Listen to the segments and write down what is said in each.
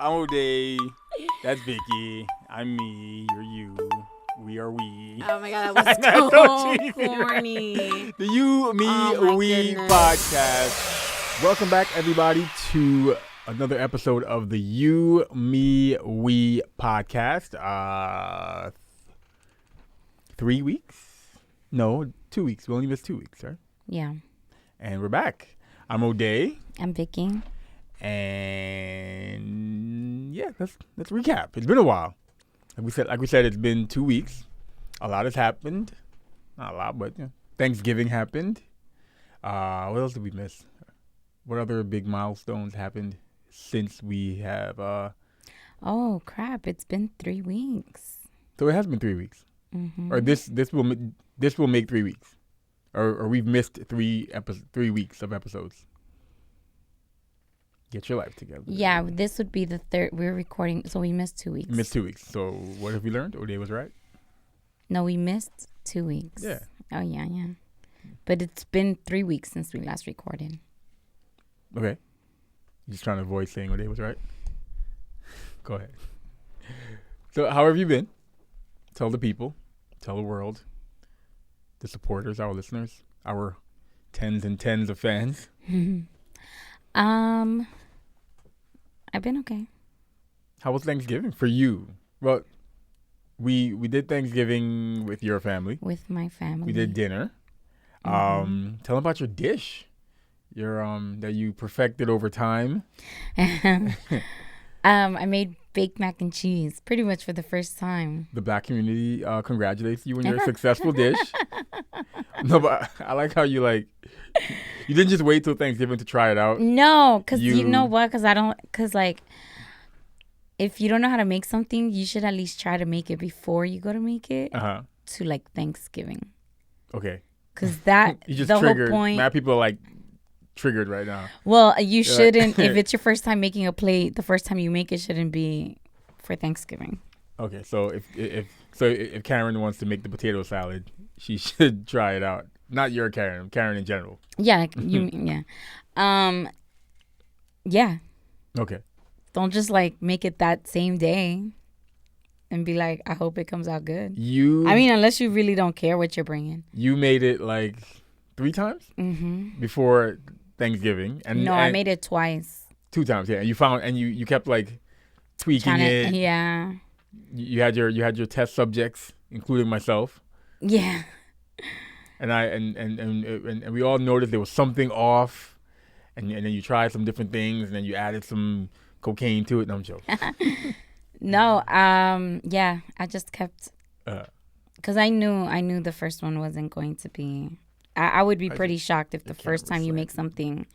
I'm Ode. That's Vicky. I'm me. You're you. We are we. Oh my god, that was That's so cheesy, corny. right? The You, Me, Oh my We goodness. podcast. Welcome back, everybody, to another episode of the You, Me, We podcast. 3 weeks? No, 2 weeks. We only missed 2 weeks, right? Yeah, And we're back. I'm Ode. I'm Vicky. And yeah, let's recap. It's been a while. Like we said, it's been 2 weeks. A lot has happened. Not a lot, but Thanksgiving happened. What else did we miss? What other big milestones happened since we have? Oh crap! It's been 3 weeks. So it has been 3 weeks, or this will make 3 weeks, or we've missed 3 weeks of episodes. Get your life together. Yeah, this would be the third. We're recording, so we missed 2 weeks. Missed 2 weeks. So what have we learned? Ode was right. No, we missed 2 weeks. Yeah. Oh yeah. But it's been 3 weeks since we last recorded. Okay. You're just trying to avoid saying Ode was right. Go ahead. So how have you been? Tell the people, tell the world, the supporters, our listeners, our tens and tens of fans. I've been okay. How was Thanksgiving for you? Well, we did Thanksgiving with your family. With my family. We did dinner. Tell them about your dish. Your that you perfected over time. I made baked mac and cheese pretty much for the first time. The black community congratulates you on your successful dish. No, but I like how you didn't just wait till Thanksgiving to try it out. No, because you know what? Because if you don't know how to make something, you should at least try to make it before you go to make it to Thanksgiving. Okay. Because that, you just the triggered. whole point. Mad people are triggered right now. Well, you shouldn't, if it's your first time making a plate, the first time you make it shouldn't be for Thanksgiving. Okay, so if Karen wants to make the potato salad, she should try it out. Not your Karen in general. Yeah, yeah. Yeah. Okay. Don't just make it that same day and be like, I hope it comes out good. Unless you really don't care what you're bringing. You made it 3 times before Thanksgiving, and I made it twice. 2 times, yeah. And you found, and you kept tweaking it. Yeah. You had your test subjects, including myself. Yeah. And and we all noticed there was something off, and then you tried some different things, and then you added some cocaine to it. No, I'm joking. No, yeah, I just kept, because I knew the first one wasn't going to be. I would be pretty shocked if the first time you make something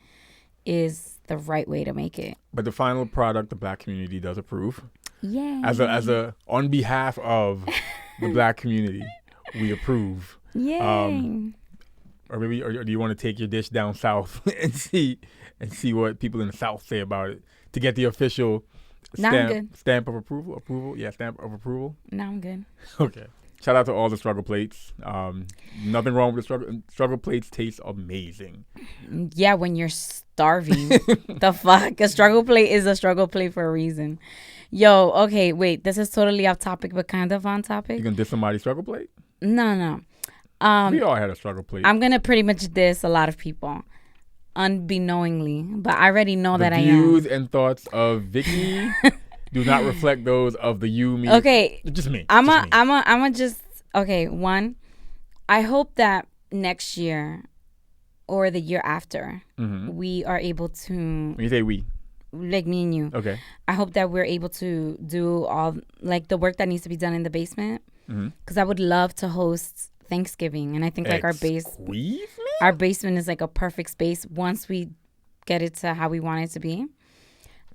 is the right way to make it. But the final product, the black community does approve. Yeah. As a on behalf of the black community, we approve. Yay. Or do you want to take your dish down south and see what people in the South say about it to get the official stamp of approval? Yeah, stamp of approval. No, I'm good. Okay. Shout out to all the struggle plates. Nothing wrong with the struggle plates. Taste amazing. Yeah, when you're starving. The fuck? A struggle plate is a struggle plate for a reason. Yo, okay, wait. This is totally off topic, but kind of on topic. You gonna diss somebody's struggle plate? No. We all had a struggle plate. I'm gonna pretty much diss a lot of people, unbeknowingly, but I already know that I am. The views and thoughts of Vicky do not reflect those of the you, me. Okay, just me. Okay. One, I hope that next year or the year after, we are able to. When you say we, like me and you. Okay. I hope that we're able to do all the work that needs to be done in the basement, because I would love to host Thanksgiving, and I think our basement is a perfect space once we get it to how we want it to be.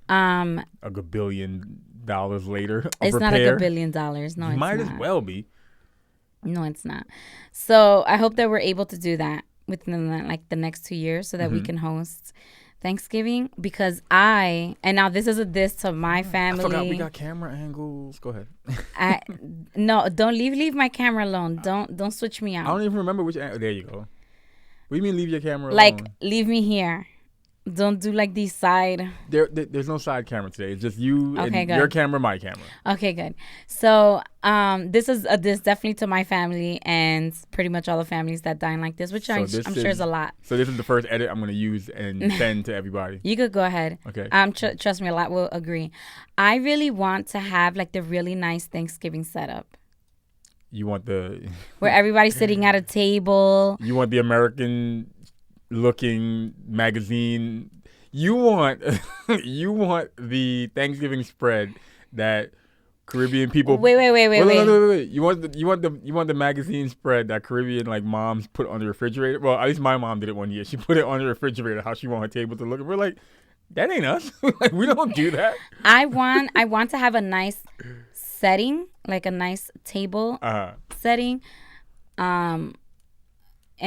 $1 billion later. It's not $1 billion. No, it's not. Might as well be. No, it's not. So I hope that we're able to do that within the next 2 years, so that we can host Thanksgiving, because and now this is a diss to my family. I forgot we got camera angles. Go ahead. No, don't leave my camera alone. Don't switch me out. I don't even remember which angle. There you go. What do you mean leave your camera alone? Leave me here. Don't do like these side. There's no side camera today. It's just you and good. Your camera, my camera. Okay, good. So this is this definitely to my family and pretty much all the families that dine like this, which I'm sure is a lot. So this is the first edit I'm going to use and send to everybody. You could go ahead. Okay. Trust me, a lot will agree. I really want to have like the really nice Thanksgiving setup. You want where everybody's sitting at a table. You want the American looking magazine. You want the Thanksgiving spread that Caribbean people. Wait. You want the magazine spread that Caribbean like moms put on the refrigerator. Well, at least my mom did it one year. She put it on the refrigerator how she want her table to look. And we're like, that ain't us. Like, we don't do that. I want to have a nice setting, like a nice table setting. And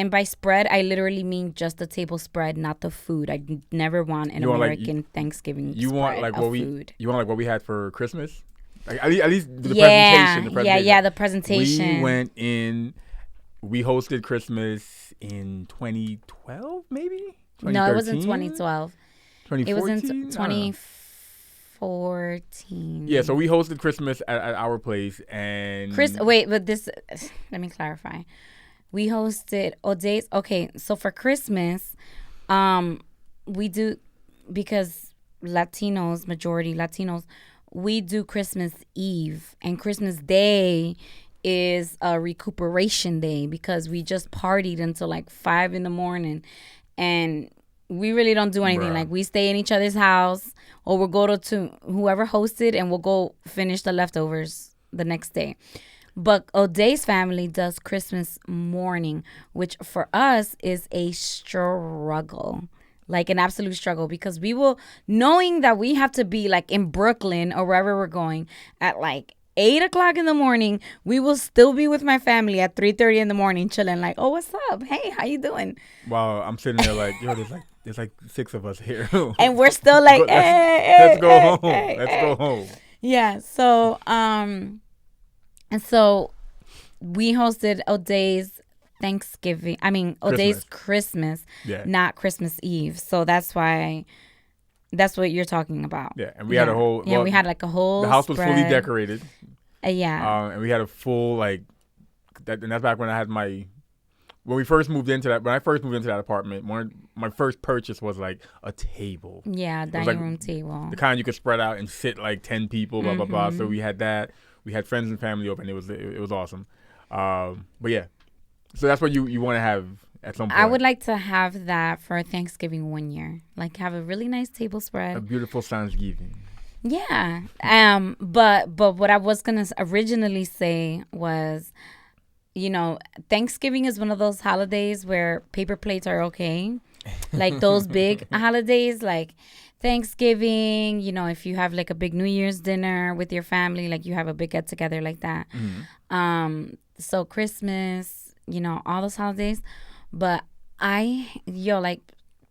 by spread, I literally mean just the table spread, not the food. I never want an American Thanksgiving spread of food. You want like what we had for Christmas? Like, at least the presentation. Yeah, the presentation. We hosted Christmas in 2012, maybe? No, it was in 2012. 2014? It was in 2014. Yeah, so we hosted Christmas at our place. And let me clarify. We hosted Ode's. Okay, so for Christmas, we do, because majority Latinos, we do Christmas Eve, and Christmas Day is a recuperation day because we just partied until like 5 a.m. and we really don't do anything. Bruh. Like, we stay in each other's house, or we'll go to whoever hosted and we'll go finish the leftovers the next day. But Ode's family does Christmas morning, which for us is a struggle, like an absolute struggle, because we will, knowing that we have to be like in Brooklyn or wherever we're going at like 8 o'clock in the morning, we will still be with my family at 3:30 in the morning chilling like, oh, what's up? Hey, how you doing? Wow, I'm sitting there like, yo, there's like 6 of us here. And we're still like, let's go home. Let's go home. Yeah, so, and so we hosted Ode's Thanksgiving. Ode's Christmas, not Christmas Eve. So that's why, that's what you're talking about. Yeah, and we had a whole. Yeah, we had like a whole. The house spread. was fully decorated. Yeah. And we had a full and that's back when I had when I first moved into that apartment. My first purchase was like a table. Yeah, dining room table. The kind you could spread out and sit like 10 people. Blah blah blah. So we had that. We had friends and family over, and it was awesome. But yeah, so that's what you want to have at some point. I would like to have that for Thanksgiving one year, like have a really nice table spread. A beautiful Thanksgiving. Yeah. But what I was gonna originally say was, Thanksgiving is one of those holidays where paper plates are okay, like those big holidays, like Thanksgiving, if you have like a big New Year's dinner with your family, like you have a big get together like that. Mm-hmm. So Christmas, all those holidays. But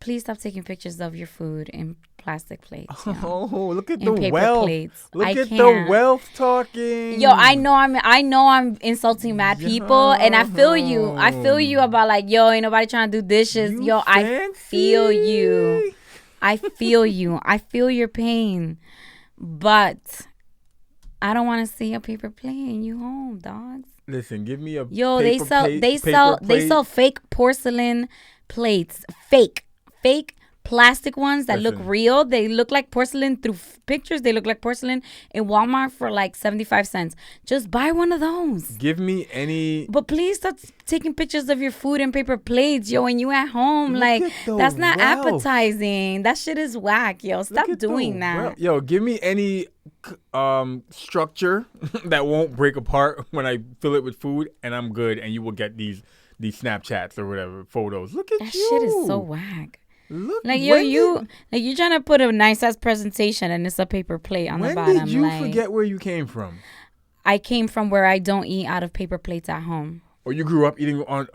please stop taking pictures of your food in plastic plates. Oh, look at the wealth. Plates. Look at the wealth talking. Yo, I know I'm insulting mad people, and I feel you. I feel you about like, ain't nobody trying to do dishes. I feel you. I feel you. I feel your pain. But I don't want to see a paper plate in you home, dogs. Listen, give me a they sell fake porcelain plates. Fake plastic ones that look real. They look like porcelain through pictures. They look like porcelain in Walmart for like 75 cents. Just buy one of those. Give me any. But please stop taking pictures of your food in paper plates, when you at home. Like, that's not appetizing. That shit is whack, Stop doing that. Give me any structure that won't break apart when I fill it with food, and I'm good. And you will get these Snapchats or whatever photos. Look at that you. That shit is so whack. Look, like you're trying to put a nice ass presentation and it's a paper plate on the bottom. When did you forget where you came from? I came from where I don't eat out of paper plates at home. Or you grew up eating on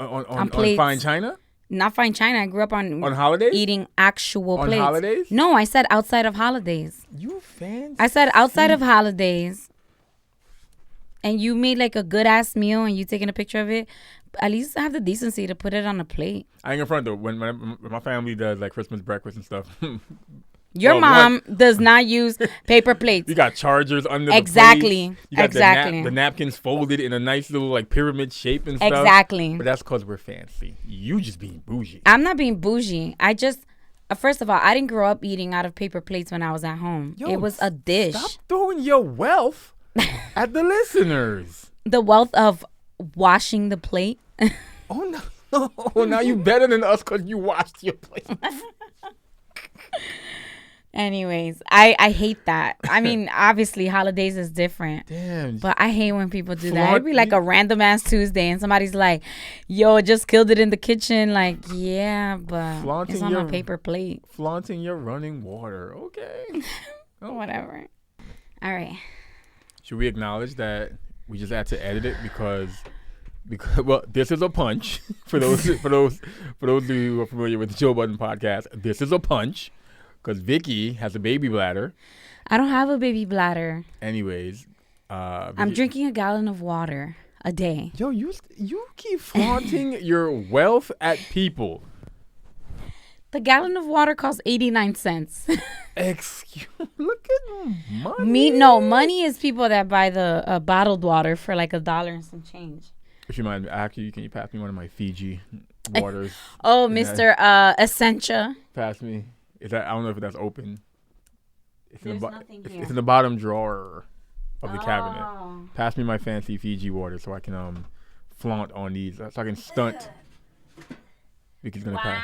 fine china? Not fine china. I grew up on holidays? Eating actual plates. On holidays? No, I said outside of holidays. You fancy. I said outside of holidays. And you made like a good ass meal and you taking a picture of it. at least have the decency to put it on a plate. I ain't in front though. When my family does like Christmas breakfast and stuff. Your mom does not use paper plates. You got chargers under the plates. You got the napkins folded in a nice little like pyramid shape and stuff. Exactly. But that's because we're fancy. You just being bougie. I'm not being bougie. I just, first of all, I didn't grow up eating out of paper plates when I was at home. Yo, it was a dish. Stop throwing your wealth at the listeners. The wealth of washing the plate. Oh, no. Now you better than us because you washed your plate. Anyways, I hate that. I mean, obviously, holidays is different. Damn. But I hate when people do that. It'd be like a random ass Tuesday and somebody's like, yo, just killed it in the kitchen. Like, yeah, but it's on a paper plate. Flaunting your running water. Okay. Oh. Whatever. All right. Should we acknowledge that we just had to edit it because well, this is a punch for those of you who are familiar with the Joe Budden podcast. This is a punch. Because Vicky has a baby bladder. I don't have a baby bladder. Anyways. I'm drinking a gallon of water a day. Yo, you keep flaunting your wealth at people. The gallon of water costs 89 cents. Look at money. Money is people that buy the bottled water for like $1 and some change. If you mind, actually, can you pass me one of my Fiji waters? Oh, Mr. Essentia. Pass me. I don't know if that's open. There's nothing here. It's in the bottom drawer of the cabinet. Pass me my fancy Fiji water so I can flaunt on these. So I can stunt. Vicky's gonna pass.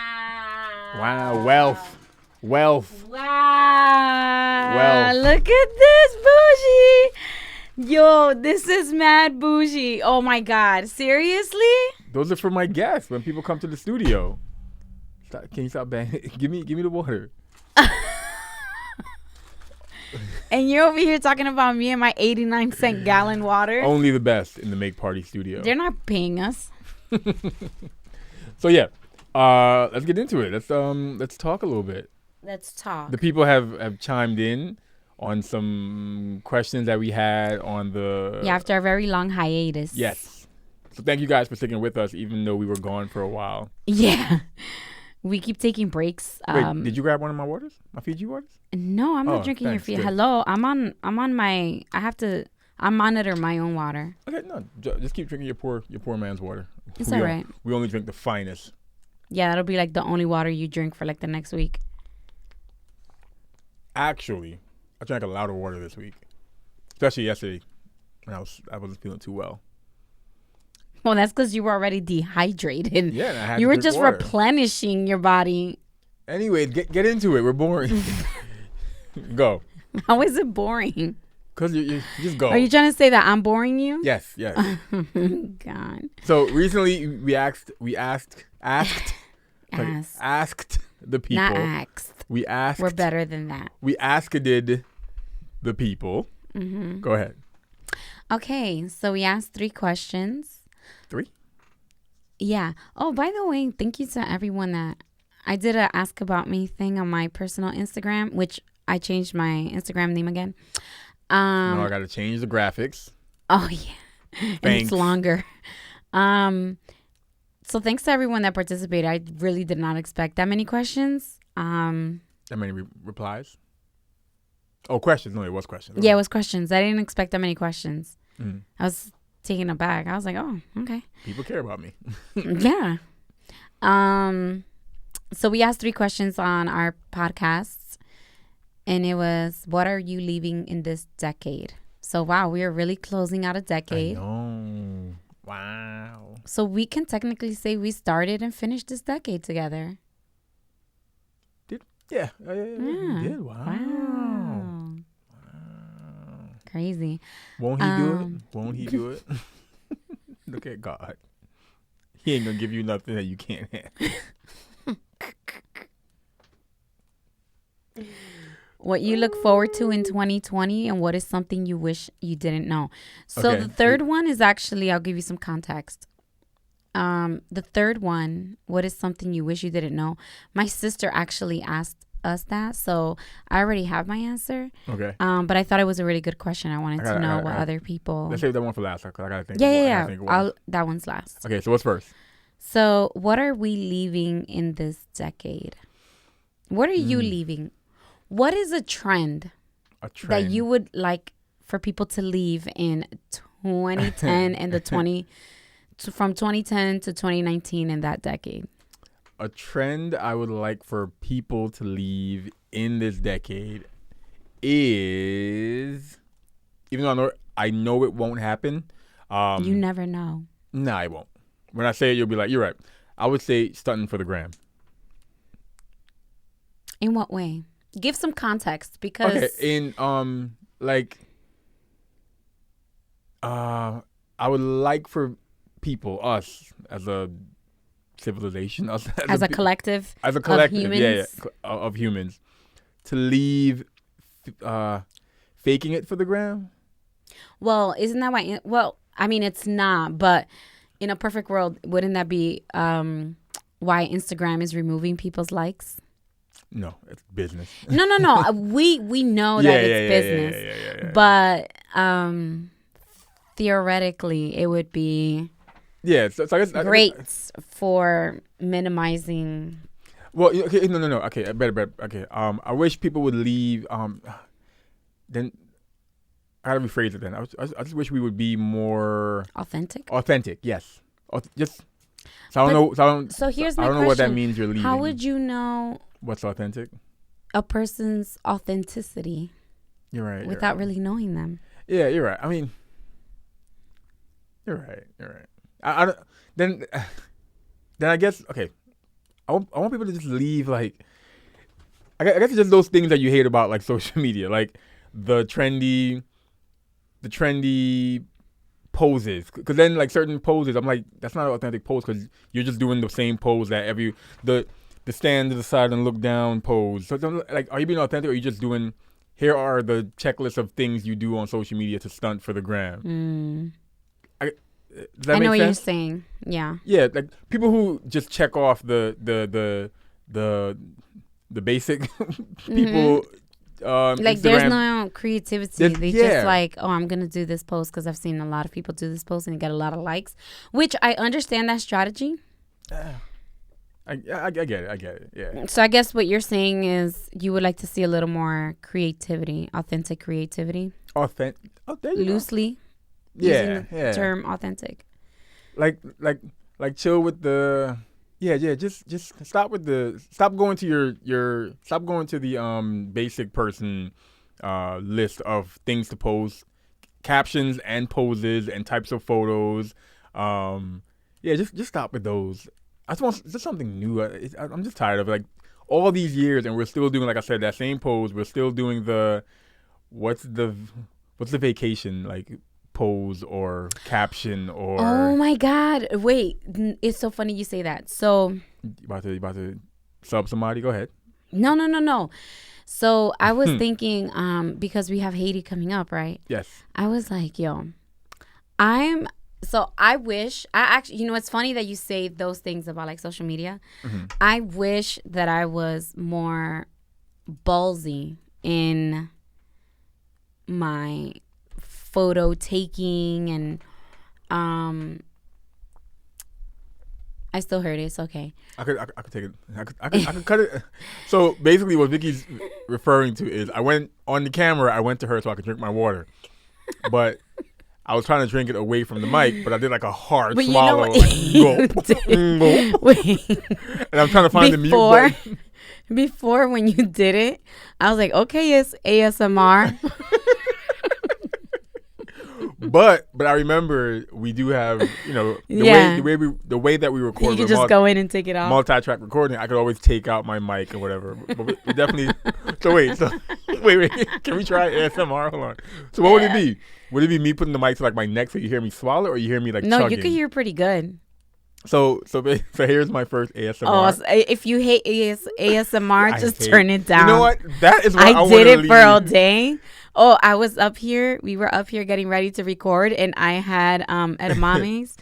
Wow, wealth. Wow. Look at this bougie. Yo, this is mad bougie. Oh my God. Seriously? Those are for my guests when people come to the studio. Can you stop banging? Give me the water. And you're over here talking about me and my 89-cent gallon water. Only the best in the Make Party studio. They're not paying us. So yeah, let's get into it. Let's talk a little bit. Let's talk. The people have chimed in on some questions that we had on the after a very long hiatus. Yes. So thank you guys for sticking with us, even though we were gone for a while. Yeah. We keep taking breaks. Wait, did you grab one of my waters? My Fiji waters? No, I'm not drinking your Fiji. Hello, I'm on my. I monitor my own water. Okay, no, just keep drinking your poor man's water. It's all right. We only drink the finest. Yeah, that'll be like the only water you drink for like the next week. Actually, I drank a lot of water this week, especially yesterday when I wasn't feeling too well. Well, that's because you were already dehydrated. Yeah, and I had you to were drink just water. Replenishing your body. Anyway, get into it. We're boring. Go. How is it boring? Because you just go. Are you trying to say that I'm boring you? Yes. God. So recently we asked the people. Not asked. We asked. We're better than that. We asked the people. Mm-hmm. Go ahead. Okay, so we asked 3 questions. 3? Yeah. Oh, by the way, thank you to everyone that I did a Ask About Me thing on my personal Instagram, which I changed my Instagram name again. No, I got to change the graphics. Oh, yeah. And it's longer. So thanks to everyone that participated. I really did not expect that many questions. That many replies? Oh, questions. No, it was questions. Yeah, it was questions. I didn't expect that many questions. Mm. I was taken aback. I was like, oh, okay. People care about me. Yeah. So we asked 3 questions on our podcasts. And it was, what are you leaving in this decade? So, wow, we are really closing out a decade. I know. Wow. So we can technically say we started and finished this decade together. Yeah. We did. Wow. Crazy. Won't he do it? Won't he do it? Look at God. He ain't going to give you nothing that you can't have. What you look forward to in 2020 and what is something you wish you didn't know. So the third one is actually, I'll give you some context. The third one, what is something you wish you didn't know? My sister actually asked us that. So I already have my answer. Okay. But I thought it was a really good question. I wanted to know what other people. Let's save that one for last. I gotta think. Yeah. That one's last. Okay. So what's first? So what are we leaving in this decade? What are you leaving? What is a trend that you would like for people to leave in 2010 and from 2010 to 2019 in that decade? A trend I would like for people to leave in this decade is, even though I know it won't happen. You never know. Nah, I won't. When I say it, you'll be like, you're right. I would say stunting for the gram. In what way? Give some context, because I would like for people, us as a civilization, us as a collective of humans, of humans, to leave faking it for the gram. Well, isn't that why? Well, I mean, it's not, but in a perfect world, wouldn't that be why Instagram is removing people's likes? No, it's business. No. We know that it's business. Yeah. But theoretically, it would be so I guess great for minimizing. Well, okay, no. Okay, better. Okay, I wish people would leave. Then I gotta rephrase it. Then I just wish we would be more authentic. Authentic, yes. Just so I don't know. So here's my question. I don't know what that means. You're leaving. How would you know what's authentic? A person's authenticity. You're right. Without really knowing them. Yeah, you're right. I mean, you're right. I don't, then I guess, okay, I want people to just leave, like, I guess it's just those things that you hate about, like, social media, like the trendy poses, because then, like, certain poses, I'm like, that's not an authentic pose, because you're just doing the same pose that the stand to the side and look down pose. So, like, are you being authentic, or are you just doing, here are the checklist of things you do on social media to stunt for the gram? I know what you're saying. Yeah. Yeah, like people who just check off the basic people. Like Instagram. There's no creativity. They just like, oh, I'm gonna do this post because I've seen a lot of people do this post and get a lot of likes, which I understand that strategy. I get it. Yeah. So I guess what you're saying is you would like to see a little more creativity, authentic creativity. There you loosely. Go. Yeah, using the term authentic. Like chill with the just stop going to the basic person list of things to post, captions and poses and types of photos. Just stop with those. I just want just something new. I'm just tired of it. Like all these years and we're still doing, like I said, that same pose. We're still doing what's the vacation like pose or caption or. Oh my God! Wait, it's so funny you say that. So you about to sub somebody? Go ahead. No. So I was thinking, because we have Haiti coming up, right? Yes. I was like, I wish it's funny that you say those things about like social media. Mm-hmm. I wish that I was more ballsy in my photo taking and I still heard it. It's okay. I could take it. I could cut it. So basically, what Vicky's referring to is I went on the camera. I went to her so I could drink my water, but I was trying to drink it away from the mic. But I did like a hard swallow, gulp, Wait. And I'm trying to find the mute button. Before when you did it, I was like, okay, it's ASMR. But I remember we do have, the way that we record. You could just go in and take it off. Multi-track recording. I could always take out my mic or whatever. But we definitely. Wait. Can we try ASMR? Hold on. So what would it be? Would it be me putting the mic to like my neck so you hear me swallow, or you hear me like chugging? No, you could hear pretty good. So here's my first ASMR. Oh, so if you hate ASMR, just turn it down. You know what? That is what I did it for all day. Oh, I was up here. We were up here getting ready to record, and I had edamames,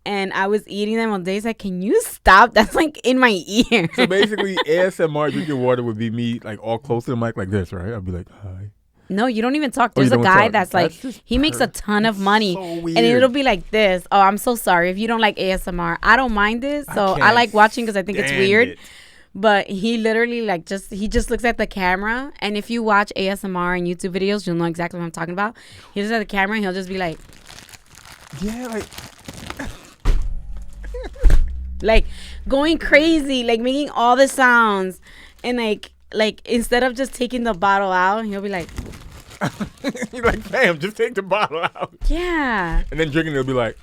and I was eating them on days like, can you stop? That's like in my ear. So basically, ASMR drinking water would be me like all close to the mic like this, right? I'd be like, hi. No, you don't even talk. There's a guy that's like, he makes a ton of money. So and it'll be like this. Oh, I'm so sorry. If you don't like ASMR, I don't mind it. So I like watching because I think it's weird. But he literally he just looks at the camera. And if you watch ASMR and YouTube videos, you'll know exactly what I'm talking about. He looks at the camera and he'll just be like. Yeah, like. Like going crazy, like making all the sounds. And like instead of just taking the bottle out, he'll be like. You're like, fam, just take the bottle out. Yeah. And then drinking, he'll be like.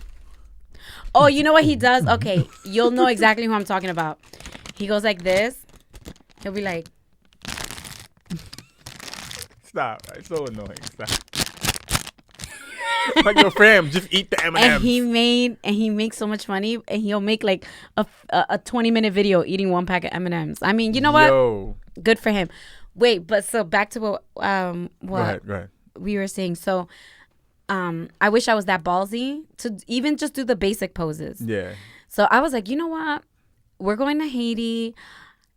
Oh, you know what he does? Okay, you'll know exactly who I'm talking about. He goes like this. He'll be like. Stop. It's so annoying. Stop. Like, yo, fam, just eat the M&Ms. And he makes so much money, and he'll make like a 20-minute video eating one pack of M&Ms. I mean, you know what? Good for him. Wait, but so back to what go ahead. We were saying. So I wish I was that ballsy to even just do the basic poses. Yeah. So I was like, you know what? We're going to Haiti.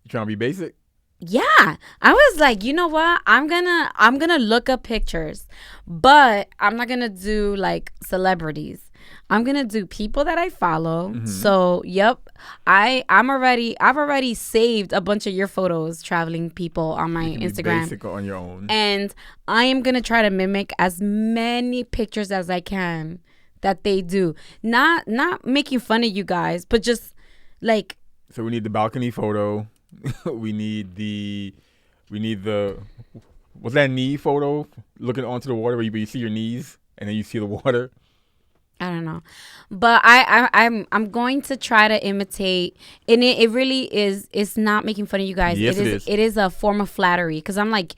You trying to be basic? Yeah. I was like, you know what? I'm gonna look up pictures, but I'm not gonna do like celebrities. I'm gonna do people that I follow. Mm-hmm. So, yep, I've already saved a bunch of your photos, traveling people, on my Instagram. Basic on your own. And I am gonna try to mimic as many pictures as I can that they do. Not making fun of you guys, but just like. So we need the balcony photo. we need the. What's that knee photo? Looking onto the water where you see your knees and then you see the water. I don't know, but I'm going to try to imitate, and it really is. It's not making fun of you guys. Yes, it is. It is a form of flattery, because I'm like,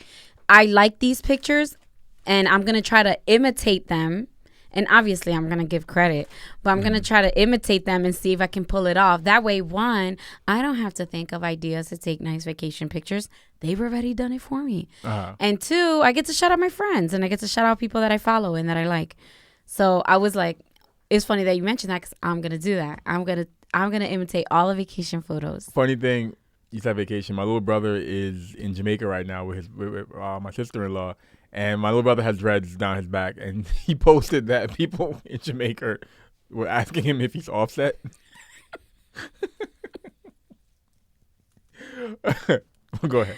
I like these pictures, and I'm gonna try to imitate them. And obviously, I'm gonna give credit, but I'm gonna try to imitate them and see if I can pull it off. That way, one, I don't have to think of ideas to take nice vacation pictures. They've already done it for me. And two, I get to shout out my friends, and I get to shout out people that I follow and that I like. So I was like, it's funny that you mentioned that, because I'm gonna do that. I'm gonna imitate all the vacation photos. Funny thing, you said vacation. My little brother is in Jamaica right now with my sister-in-law, and my little brother has dreads down his back, and he posted that people in Jamaica were asking him if he's Offset. Go ahead.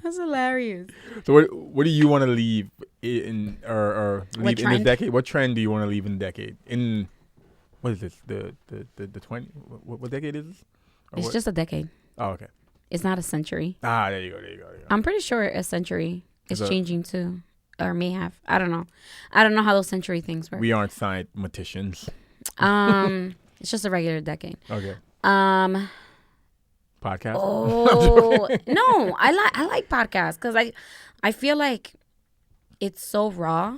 That's hilarious. So what do you want to leave in or leave in this decade? What trend do you want to leave in the decade? In what is this? The 20? What decade is this? It's just a decade. Oh, okay. It's not a century. There you go. I'm pretty sure a century is changing too, or may have. I don't know. I don't know how those century things work. We aren't scientists. It's just a regular decade. Okay. Podcast? Oh no, I like podcasts because I feel like it's so raw,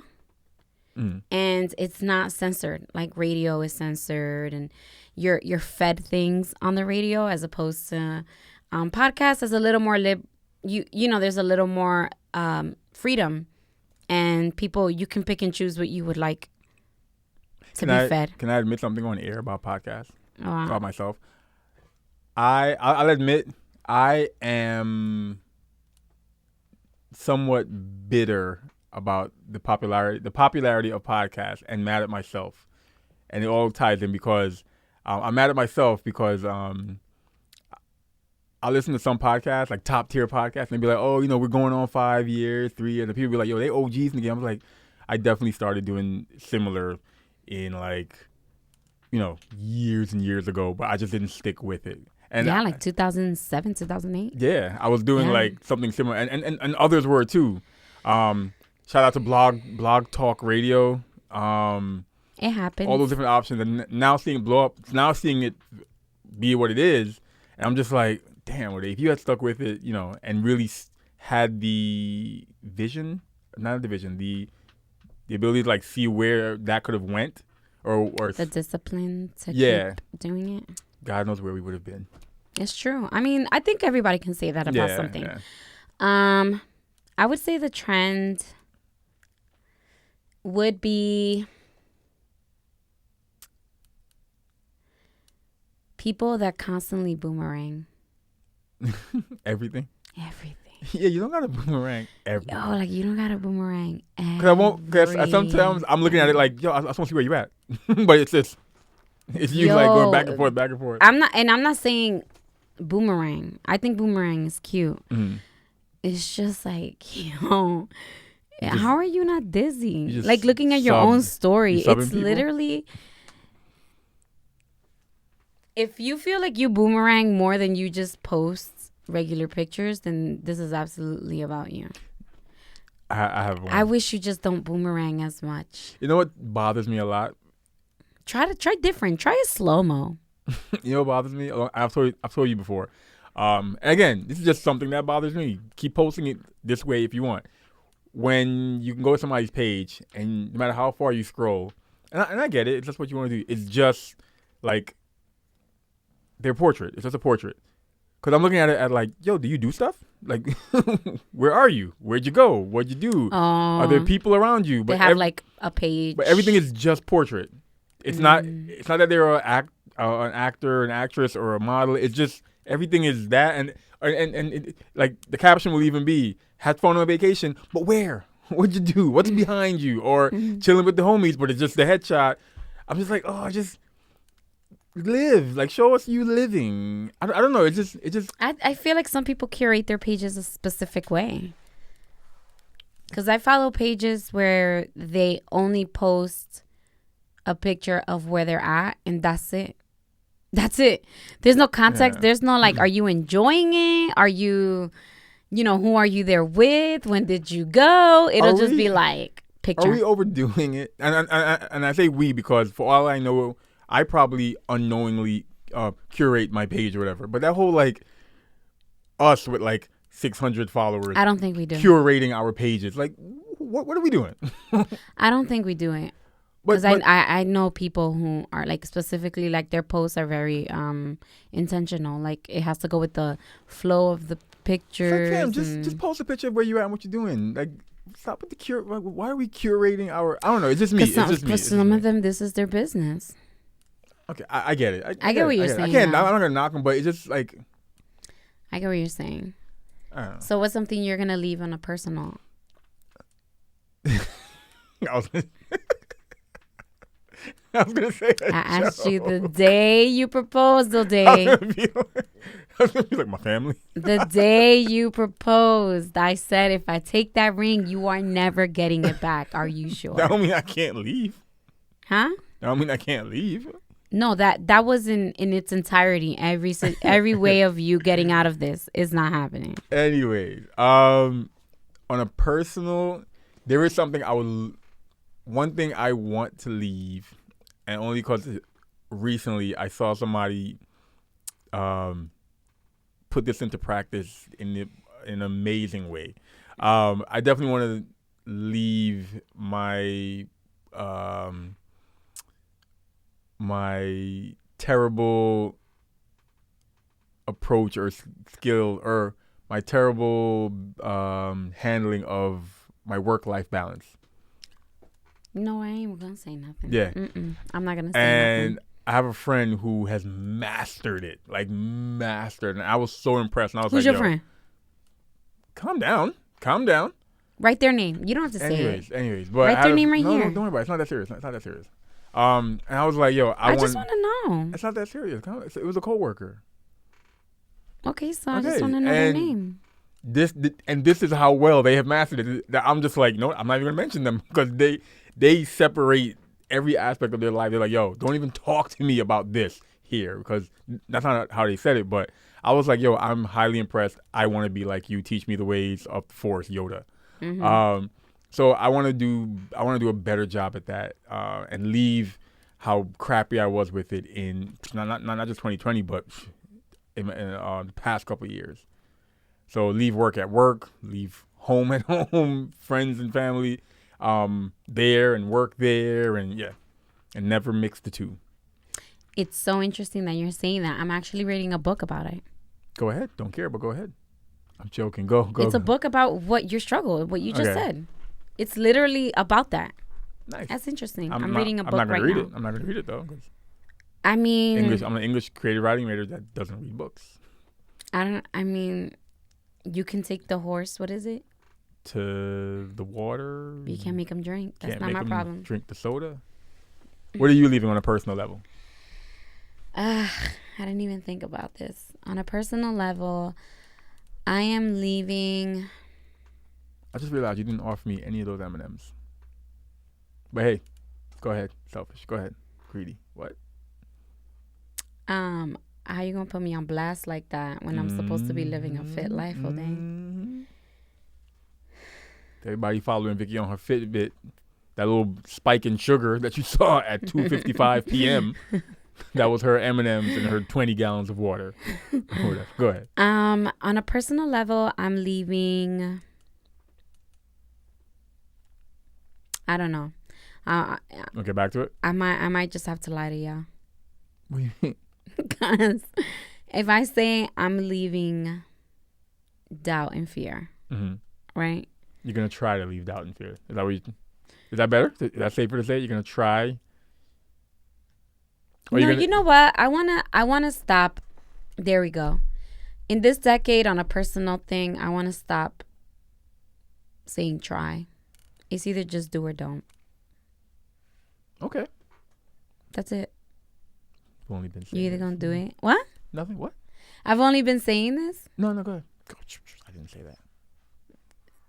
and it's not censored. Like radio is censored, and you're fed things on the radio, as opposed to podcast is a little more you know, there's a little more freedom, and people, you can pick and choose what you would like to be fed. Can I admit something on air about podcasts? About myself? I'll admit I am somewhat bitter about the popularity of podcasts, and mad at myself, and it all ties in because I'm mad at myself because I listen to some podcasts, like top tier podcasts, and they be like, oh, you know, we're going on 5 years, 3 years, and people be like, yo, they OGs in the game. I'm like, I definitely started doing similar in like, you know, years and years ago, but I just didn't stick with it. And like 2007, 2008. Yeah, I was doing like something similar, and others were too. Shout out to Blog Talk Radio. It happens. All those different options, and now seeing it blow up, now seeing it be what it is, and I'm just like, damn, if you had stuck with it, you know, and really had the vision, not the vision, the ability to like see where that could have went, or the discipline to keep doing it. God knows where we would have been. It's true. I mean, I think everybody can say that about something. Yeah. I would say the trend would be People that constantly boomerang. Everything? Everything. Yeah, you don't got to boomerang everything. Yo, like, you don't got to boomerang everything. Because I won't, because sometimes I'm looking at it like, yo, I just want to see where you at. But it's just, it's you like going back and forth, back and forth. I'm not saying boomerang. I think boomerang is cute. Mm. It's just like, yo, how are you not dizzy? Like looking at your own story. It's literally, if you feel like you boomerang more than you just post regular pictures, then this is absolutely about you. I have one. I wish you just don't boomerang as much. You know what bothers me a lot? Try different. Try a slow-mo. You know what bothers me? I've told you before. Again, this is just something that bothers me. Keep posting it this way if you want. When you can go to somebody's page and no matter how far you scroll, and I get it, it's just what you want to do. It's just like their portrait. It's just a portrait. Because I'm looking at it at like, yo, do you do stuff? Like, where are you? Where'd you go? What'd you do? Are there people around you? But they have like a page. But everything is just portrait. It's not. It's not that they're an actor, an actress, or a model. It's just everything is that, and it, like the caption will even be had fun on vacation, but where? What'd you do? What's behind you? Or chilling with the homies, but it's just the headshot. I'm just like, oh, just live. Like, show us you living. I don't know. It just. I feel like some people curate their pages a specific way. Because I follow pages where they only post a picture of where they're at, and that's it. That's it. There's no context. Yeah. There's no like, are you enjoying it? Are you, who are you there with? When did you go? It'll just be like picture. Are we overdoing it? And I say we because for all I know, I probably unknowingly curate my page or whatever. But that whole like us with like 600 followers. I don't think we do. Curating our pages. Like, what are we doing? I don't think we do it. Because I know people who are like specifically like their posts are very intentional. Like it has to go with the flow of the pictures. Like, just post a picture of where you're at and what you're doing. Like stop with the like, why are we curating our? I don't know. It's just me. Because some of them, this is their business. Okay, I get it. I get what you're saying. I'm not gonna knock them, but it's just like. I get what you're saying. So what's something you're gonna leave on a personal? I was gonna say. I asked you the day you proposed, Ode. I was gonna be like my family. The day you proposed, I said, if I take that ring, you are never getting it back. Are you sure? That don't mean I can't leave. Huh? That don't mean I can't leave. No, that was in its entirety. Every way of you getting out of this is not happening. Anyways, on a personal, there is something one thing I want to leave. And only because recently I saw somebody put this into practice in an amazing way. I definitely want to leave my my terrible approach or skill or my terrible handling of my work-life balance. No, I ain't gonna say nothing. Yeah. I'm not gonna say nothing. And I have a friend who has mastered it. And I was so impressed. And I was Who's your friend? Calm down. Write their name. You don't have to say it. Anyways. But write their name right here. No, don't worry about it. It's not that serious. It's not that serious. And I was like, yo, I just want to know. It's not that serious. It was a coworker. Okay, so I just want to know their name. This is how well they have mastered it. That I'm just like, no, I'm not even gonna mention them because they separate every aspect of their life. They're like, yo, don't even talk to me about this here because that's not how they said it. But I was like, yo, I'm highly impressed. I want to be like you. Teach me the ways of the force, Yoda. Mm-hmm. So I want to do a better job at that and leave how crappy I was with it in not just 2020, but in the past couple of years. So leave work at work, leave home at home, friends and family there and work there, and never mix the two. It's so interesting that you're saying that. I'm actually reading a book about it. Go ahead. Don't care, but go ahead. I'm joking. Go. It's a book about what your struggle, what you just said. It's literally about that. Nice. That's interesting. I'm reading a book right now. I'm not going to read it, though. I mean, I'm an English creative writing major that doesn't read books. I mean, you can take the horse. What is it? To the water. But you can't make them drink. That's Can't not make my them problem. drink the soda. What are you leaving on a personal level? I didn't even think about this. On a personal level, I am leaving. I just realized you didn't offer me any of those M&Ms. But hey, go ahead. Selfish. Go ahead. Greedy. What? How you gonna put me on blast like that when I'm supposed to be living a fit life all day? Everybody following Vicky on her Fitbit. That little spike in sugar that you saw at 2:55 p.m. That was her M&Ms and her 20 gallons of water. Go ahead. On a personal level, I'm leaving. I don't know. Okay, back to it. I might just have to lie to y'all. What do you mean? Because if I say I'm leaving doubt and fear, right? You're gonna try to leave doubt and fear. Is that what is that better? Is that safer to say? You're gonna try. No, you know what? I wanna stop. There we go. In this decade, on a personal thing, I wanna stop saying try. It's either just do or don't. Okay. That's it. I've only been saying You either this. gonna do it. What? Nothing. What? I've only been saying this. No, go ahead. I didn't say that.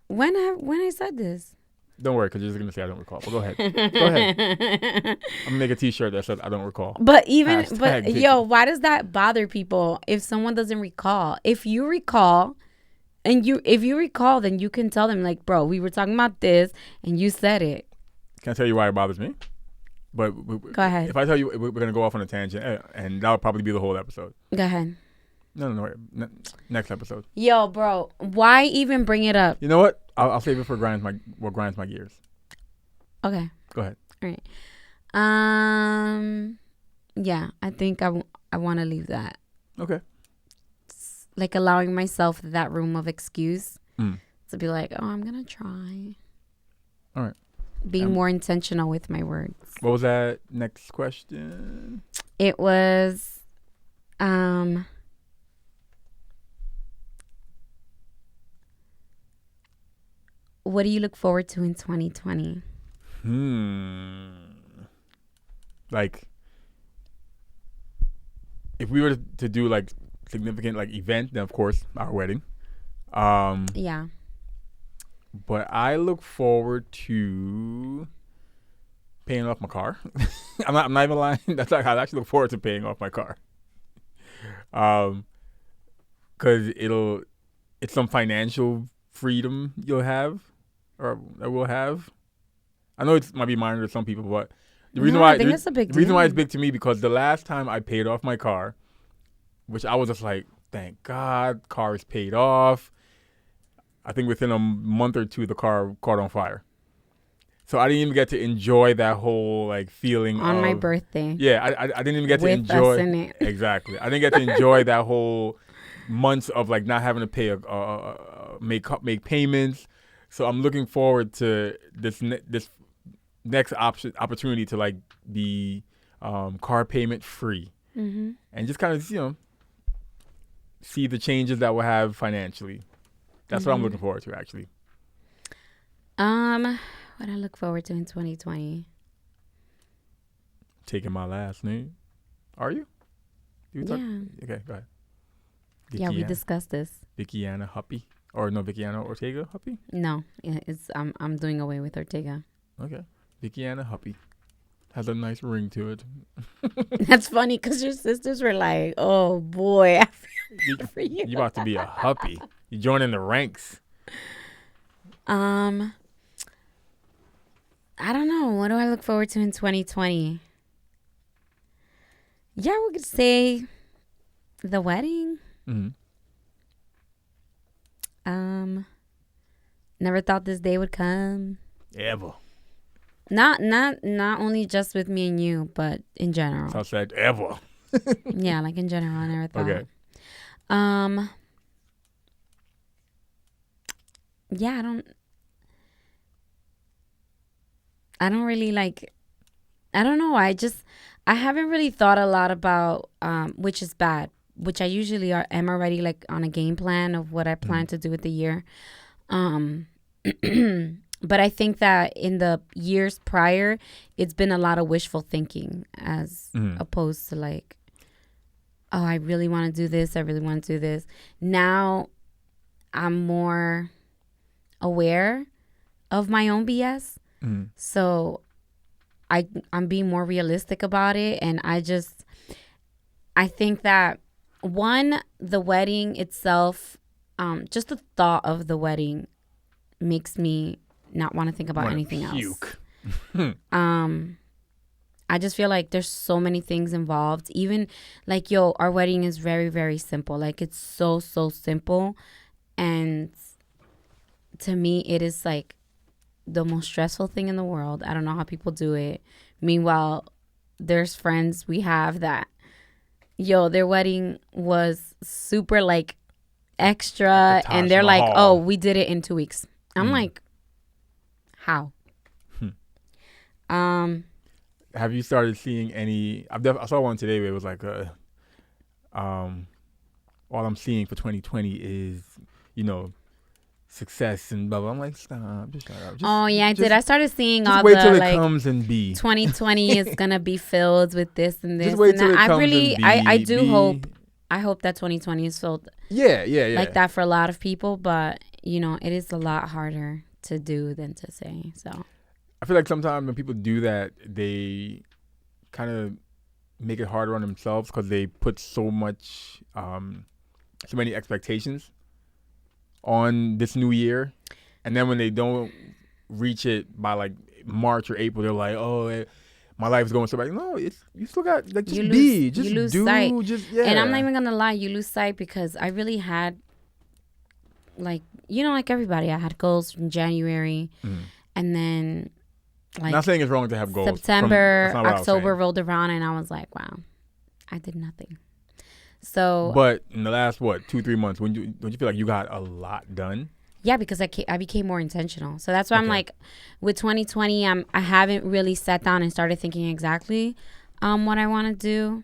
When I said this. Don't worry, because you're just gonna say I don't recall. But go ahead. Go ahead. I'm gonna make a T-shirt that says I don't recall. But Hashtag yo, why does that bother people if someone doesn't recall? If you recall, then you can tell them like, bro, we were talking about this and you said it. Can I tell you why it bothers me? But go ahead. If I tell you, we're gonna go off on a tangent, and that'll probably be the whole episode. Go ahead. No. Next episode. Yo, bro, why even bring it up? You know what? I'll save it for what grinds my gears. Okay. Go ahead. All right. Yeah, I think I want to leave that. Okay. It's like allowing myself that room of excuse to be like, oh, I'm gonna try. All right. Being more intentional with my words. What was that next question? It was, what do you look forward to in 2020? Like, if we were to do like significant like event, then of course our wedding. Yeah. But I look forward to paying off my car. I'm not even lying. That's like I actually look forward to paying off my car. Because it's some financial freedom you'll have, or that we'll have. I know it might be minor to some people, but the reason why it's a big the reason why it's big to me, because the last time I paid off my car, which I was just like, thank God, car is paid off. I think within a month or two, the car caught on fire. So I didn't even get to enjoy that whole like feeling on my birthday. Yeah, I didn't even get to with enjoy us in it. Exactly. I didn't get to enjoy that whole months of like not having to pay make payments. So I'm looking forward to this next opportunity to like be car payment free, and just kind of see the changes that we'll have financially. That's what I'm looking forward to, actually. What I look forward to in 2020. Taking my last name. Are you? Yeah. Okay, go ahead. Yeah, we discussed this. Vickiana Huppy. Or no, Vickiana Ortega Huppy? No, it's I'm doing away with Ortega. Okay. Vickiana Huppy. Has a nice ring to it. That's funny because your sisters were like, oh boy, I feel bad for you. You about to be a Huppy. You joining the ranks. I don't know. What do I look forward to in 2020? Yeah, we could say the wedding. Never thought this day would come. Ever. Not only just with me and you, but in general. So I said ever. Yeah, like in general, I never thought. Okay. Yeah, I don't really like, I don't know. I haven't really thought a lot about, which is bad, which I usually am already like on a game plan of what I plan to do with the year. But I think that in the years prior, it's been a lot of wishful thinking as opposed to like, oh, I really want to do this. I really want to do this. Now I'm more aware of my own BS. So I'm being more realistic about it. And I think that one, the wedding itself, just the thought of the wedding makes me not want to think about anything else. I just feel like there's so many things involved. Even like, our wedding is very, very simple. Like, it's so, so simple. And to me, it is like the most stressful thing in the world. I don't know how people do it. Meanwhile, there's friends we have that, their wedding was super like extra. And they're like, oh, we did it in 2 weeks. I'm like, how? Have you started seeing any? I saw one today where it was like all I'm seeing for 2020 is, success and blah blah. I'm like, stop, just shut up. I did. I started seeing all wait till the it like comes and be 2020 is gonna be filled with this and this. Just wait and till that. it comes and be. I do hope. I hope that 2020 is filled. Yeah. Like that for a lot of people, but it is a lot harder to do than to say. So I feel like sometimes when people do that, they kind of make it harder on themselves because they put so many expectations on this new year, and then when they don't reach it by like March or April, they're like, oh, my life is going so bad. No, you still got like you lose sight. And I'm not even gonna lie, you lose sight because I really had like like everybody, I had goals from January, and then like not saying it's wrong to have goals. September, October rolled around, and I was like, wow, I did nothing. So, but in the last 2-3 months, don't you feel like you got a lot done? Yeah, because I became more intentional. So that's why I'm like, with 2020, I haven't really sat down and started thinking exactly what I want to do,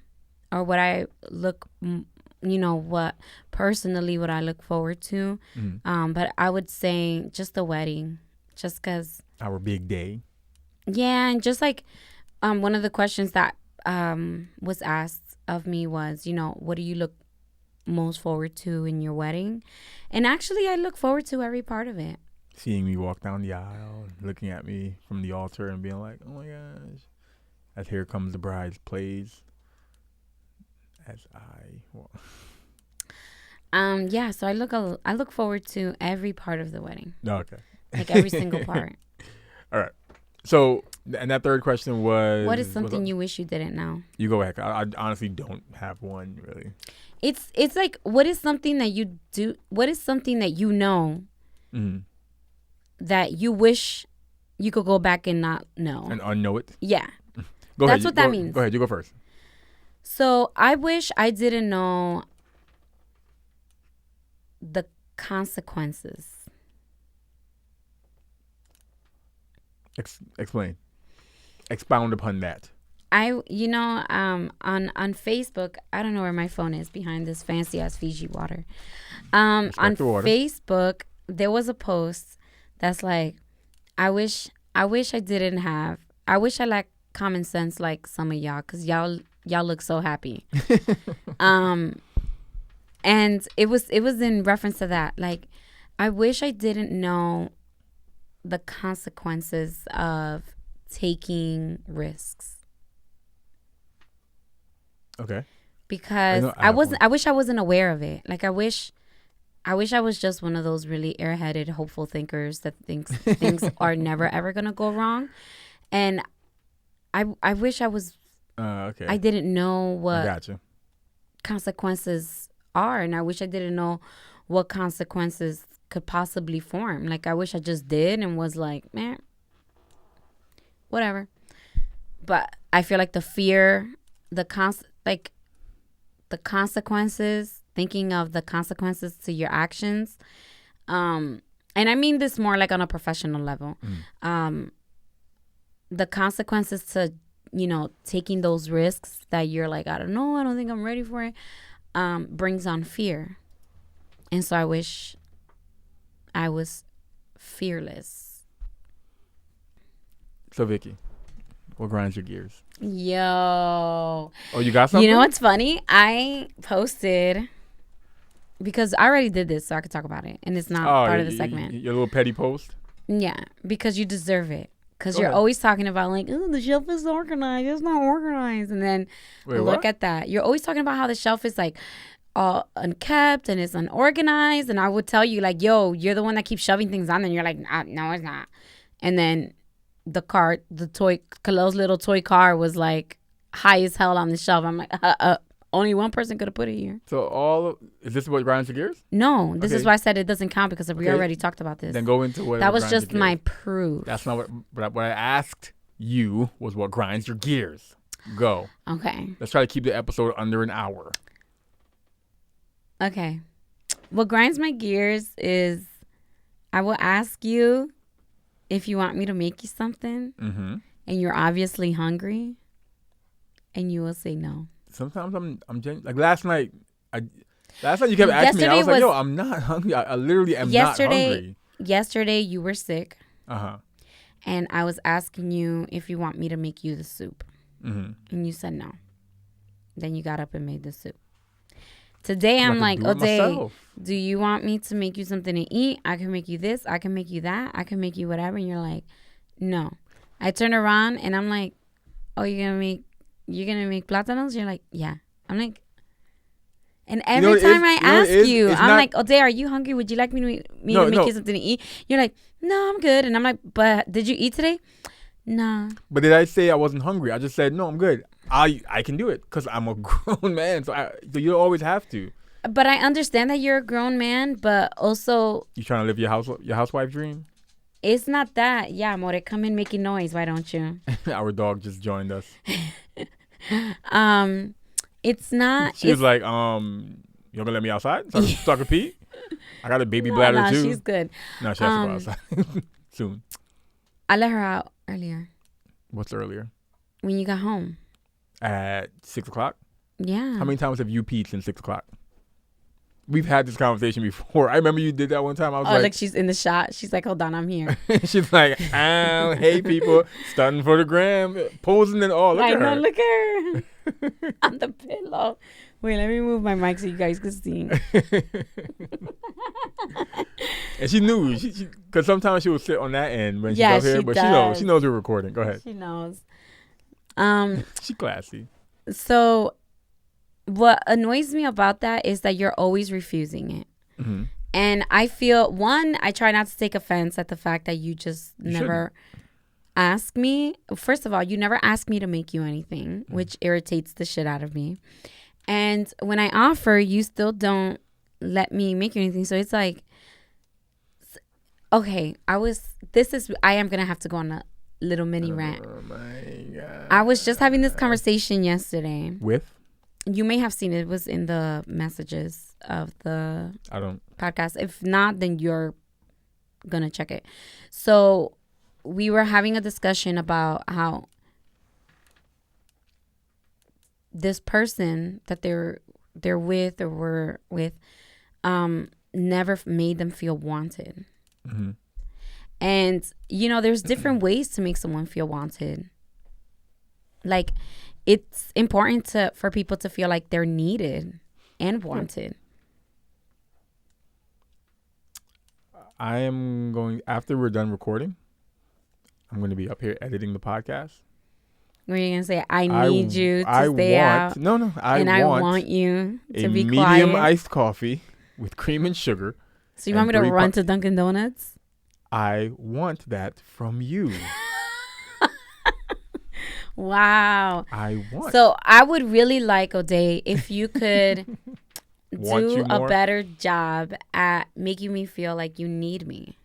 or what I look, what personally what I look forward to. But I would say just the wedding, just because our big day. Yeah, and just like one of the questions that was asked of me was, what do you look most forward to in your wedding? And actually, I look forward to every part of it. Seeing me walk down the aisle, looking at me from the altar and being like, oh my gosh, as Here Comes the Bride plays, as I walk. Yeah, so I look forward to every part of the wedding. Okay. Like every single part. All right. So, and that third question was, what is something you wish you didn't know? You go ahead. I honestly don't have one really. It's like, what is something that you do? What is something that you know that you wish you could go back and not know? And unknow it? Yeah. That's what that means. Go ahead. You go first. So I wish I didn't know the consequences. Explain. Expound upon that. On Facebook, I don't know where my phone is behind this fancy ass Fiji Water. On Facebook, there was a post that's like, I wish I lacked common sense like some of y'all, because y'all look so happy. And it was in reference to that. Like, I wish I didn't know the consequences of taking risks. Okay. Because I wish I wasn't aware of it. Like, I wish I was just one of those really airheaded, hopeful thinkers that thinks things are never ever gonna go wrong. And I wish I was. Okay. I didn't know what gotcha. Consequences are, and I wish I didn't know what consequences could possibly form. Like, I wish I just did and was like, man, whatever. But I feel like the fear, the consequences, thinking of the consequences to your actions, and I mean this more like on a professional level, the consequences to taking those risks that you're like, I don't know, I don't think I'm ready for it, brings on fear. And so I wish I was fearless. So, Vicky, what grinds your gears? Yo. Oh, you got something? You know what's funny? I posted, because I already did this, so I could talk about it. And it's not part of the segment. Your little petty post? Yeah, because you deserve it. Because you're always talking about like, oh, the shelf is organized. It's not organized. And then look at that. You're always talking about how the shelf is like all unkept and it's unorganized. And I would tell you like, yo, you're the one that keeps shoving things on. And you're like, no, it's not. And then Khalil's little toy car was like high as hell on the shelf. I'm like, only one person could have put it here. So is this what grinds your gears? No, this is why I said it doesn't count because we already talked about this. Then go into what. That was just my proof. That's not what I asked you was what grinds your gears. Go. Okay. Let's try to keep the episode under an hour. Okay. What grinds my gears is I will ask you if you want me to make you something, and you're obviously hungry, and you will say no. Sometimes I'm like last night you kept asking me. I was like, yo, I'm not hungry. I literally am not hungry. Yesterday you were sick. Uh-huh. And I was asking you if you want me to make you the soup. And you said no. Then you got up and made the soup. Today I'm like, Ode, do you want me to make you something to eat? I can make you this. I can make you that. I can make you whatever. And you're like, no. I turn around and I'm like, oh, you're gonna make plátanos? You're like, yeah. I'm like, and every time I ask you, I'm like, Ode, are you hungry? Would you like me to make you something to eat? You're like, no, I'm good. And I'm like, but did you eat today? No. But did I say I wasn't hungry? I just said, no, I'm good. I can do it because I'm a grown man. So you don't always have to. But I understand that you're a grown man, but also. You trying to live your housewife dream? It's not that. Yeah, more, come in making noise. Why don't you? Our dog just joined us. It's not. She was like, you gonna let me outside so I can pee? I got a baby bladder too. She's good. No, she has to go outside soon. I let her out earlier. What's earlier? When you got home. At 6 o'clock? Yeah. How many times have you peed since 6 o'clock? We've had this conversation before. I remember you did that one time. I was like, she's in the shot. She's like, hold on, I'm here. She's like, hey people, stunting for the gram, posing and all. Look at her. Look at her on the pillow. Wait, let me move my mic so you guys can see. And she knew, because sometimes she would sit on that end when she's up here, but she knows we're recording. Go ahead. She knows. She classy. So what annoys me about that is that you're always refusing it. And I feel, I try not to take offense at the fact that you just never ask me. First of all, you never ask me to make you anything, which irritates the shit out of me. And when I offer, you still don't let me make you anything. So it's like, okay, I am going to have to go on a little mini rant. Oh my God. I was just having this conversation yesterday. With? You may have seen it. It was in the messages of the podcast. If not, then you're going to check it. So we were having a discussion about how this person that they're with or were with never made them feel wanted. And, there's different ways to make someone feel wanted. Like, it's important for people to feel like they're needed and wanted. I am going, after we're done recording, I'm going to be up here editing the podcast. Were you going to say, I need you to stay out? No. I want you to be quiet. A medium iced coffee with cream and sugar. So you want me to run to Dunkin' Donuts? I want that from you. Wow. I want. So I would really like, Ode, if you could do a better job at making me feel like you need me.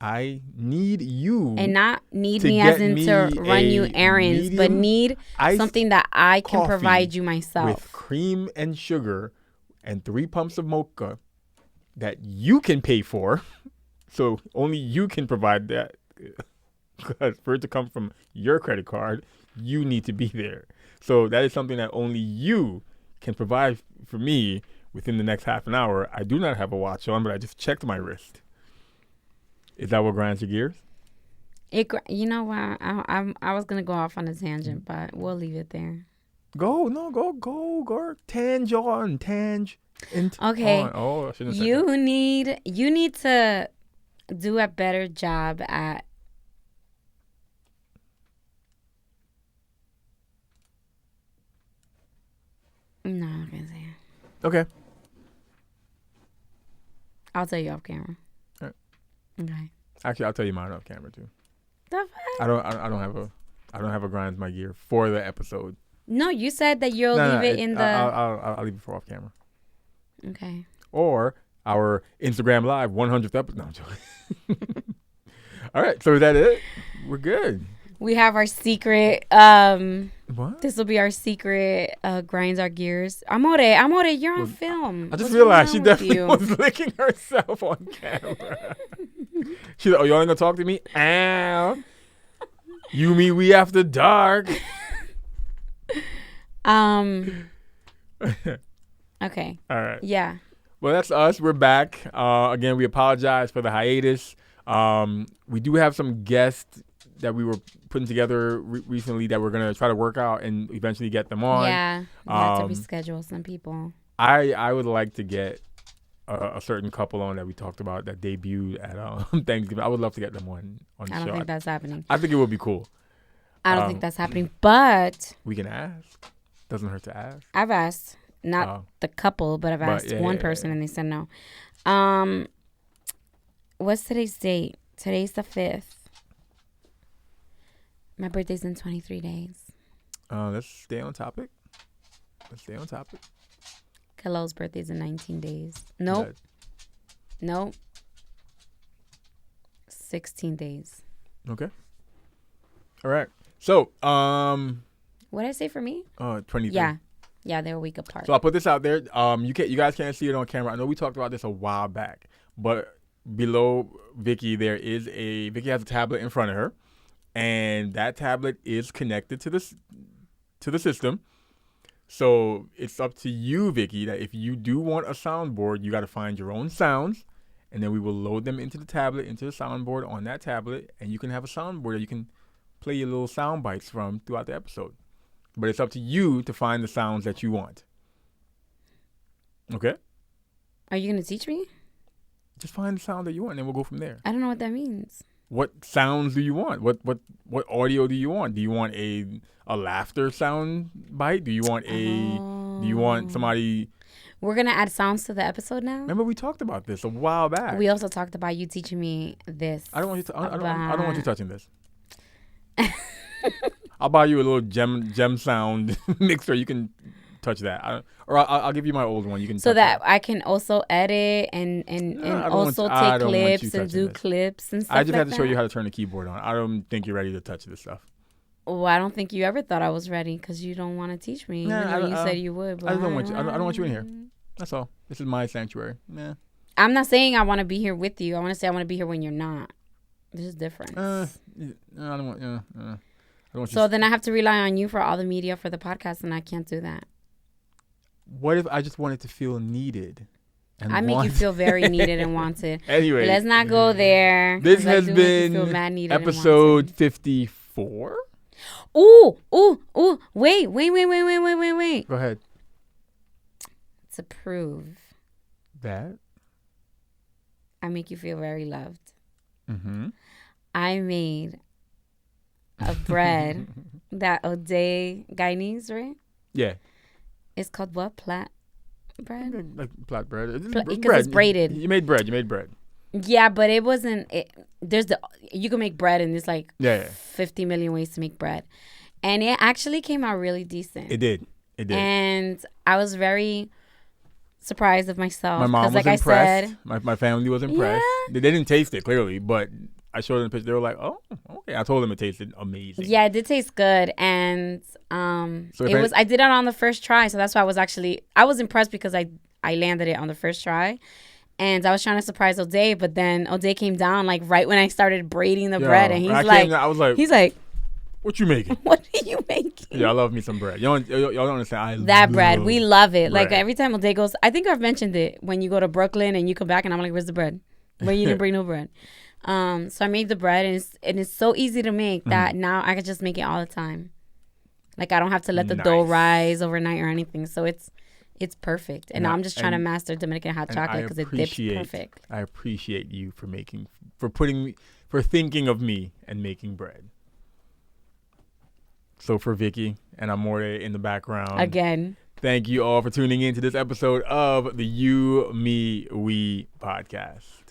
I need you. And not need me as in to run you errands, but need something that I can provide you myself. With cream and sugar and 3 pumps of mocha that you can pay for. So only you can provide that. Because for it to come from your credit card, you need to be there. So that is something that only you can provide for me within the next half an hour. I do not have a watch on, but I just checked my wrist. Is that what grinds your gears? You know what? I was going to go off on a tangent, but we'll leave it there. Go. Tange on. Okay. On. Oh, I shouldn't have said that. You need to do a better job at No, I'm not gonna say it. Okay. I'll tell you off camera. All right. Okay. Actually, I'll tell you mine off camera too. The fuck? I don't have a grinds my gear for the episode. No, you said that you'll leave it in the. I'll leave it for off camera. Okay. Or our Instagram Live 100th episode. No, I'm joking. All right, so is that it? We're good. We have our secret. What? This will be our secret. Grinds our gears. Amore, you're on film. I just realized she definitely was licking herself on camera. She's like, "Oh, y'all ain't gonna talk to me? Ow. You mean we after dark?" Okay. All right. Yeah. Well, that's us. We're back. Again, we apologize for the hiatus. We do have some guests that we were putting together recently that we're going to try to work out and eventually get them on. Yeah. We have to reschedule some people. I would like to get a certain couple on that we talked about that debuted at Thanksgiving. I would love to get them on the show. I don't think that's happening. I think it would be cool. I don't think that's happening, but we can ask. Doesn't hurt to ask. I've asked. Not the couple, but I've asked one person and they said no. What's today's date? Today's the 5th. My birthday's in 23 days. Let's stay on topic. Kalo's birthday's in 19 days. Nope. 16 days. Okay. All right. So, what did I say for me? 23. Yeah, they're a week apart. So I'll put this out there. You guys can't see it on camera. I know we talked about this a while back, but below Vicky, Vicky has a tablet in front of her, and that tablet is connected to the system. So it's up to you, Vicky, that if you do want a soundboard, you got to find your own sounds, and then we will load them into the tablet, into the soundboard on that tablet, and you can have a soundboard that you can play your little sound bites from throughout the episode. But it's up to you to find the sounds that you want. Okay? Are you going to teach me? Just find the sound that you want, and then we'll go from there. I don't know what that means. What sounds do you want? What audio do you want? Do you want a laughter sound bite? Do you want somebody? We're going to add sounds to the episode now? Remember we talked about this a while back. We also talked about you teaching me this. I don't want you touching this. I'll buy you a little gem sound mixer. You can touch that, I'll give you my old one. You can so that I can also edit and also take clips and do clips and stuff. I just have to show you how to turn the keyboard on. I don't think you're ready to touch this stuff. Well, I don't think you ever thought I was ready because you don't want to teach me. You said you would. But I don't want you. I don't want you in here. That's all. This is my sanctuary. Nah. I'm not saying I want to be here with you. I want to say I want to be here when you're not. There's a difference. I don't want. So then I have to rely on you for all the media for the podcast, and I can't do that. What if I just wanted to feel needed? I make you feel very needed and wanted. Anyway, let's not go there. This has been episode 54. Ooh! Wait! Go ahead. To prove that I make you feel very loved. Mm-hmm. I made a bread that Ode Guyanese, right? Yeah. It's called what? Plat bread? Like plat bread. Because it's braided. You made bread. Yeah, but it wasn't. You can make bread and there's like 50 million ways to make bread. And it actually came out really decent. It did. And I was very surprised of myself. My mom was impressed. My family was impressed. Yeah. They didn't taste it, clearly, but I showed them the picture. They were like, "Oh, okay." I told them it tasted amazing. Yeah, it did taste good, and I did it on the first try, so that's why I was impressed because I landed it on the first try, And I was trying to surprise Ode, but then Ode came down like right when I started braiding the bread, and I was like, "What you making? What are you making?" Yeah, I love me some bread. Y'all don't understand. Bread, we love it. Bread. Like every time Ode goes, I think I've mentioned it when you go to Brooklyn and you come back, and I'm like, "Where's the bread? Where you didn't bring no bread?" So I made the bread, and it's so easy to make that now I can just make it all the time. Like I don't have to let the dough rise overnight or anything. So it's perfect. And now I'm just trying to master Dominican hot chocolate because it dips perfect. I appreciate you for thinking of me and making bread. So for Vicky and Amore in the background. Again. Thank you all for tuning in to this episode of the You, Me, We podcast.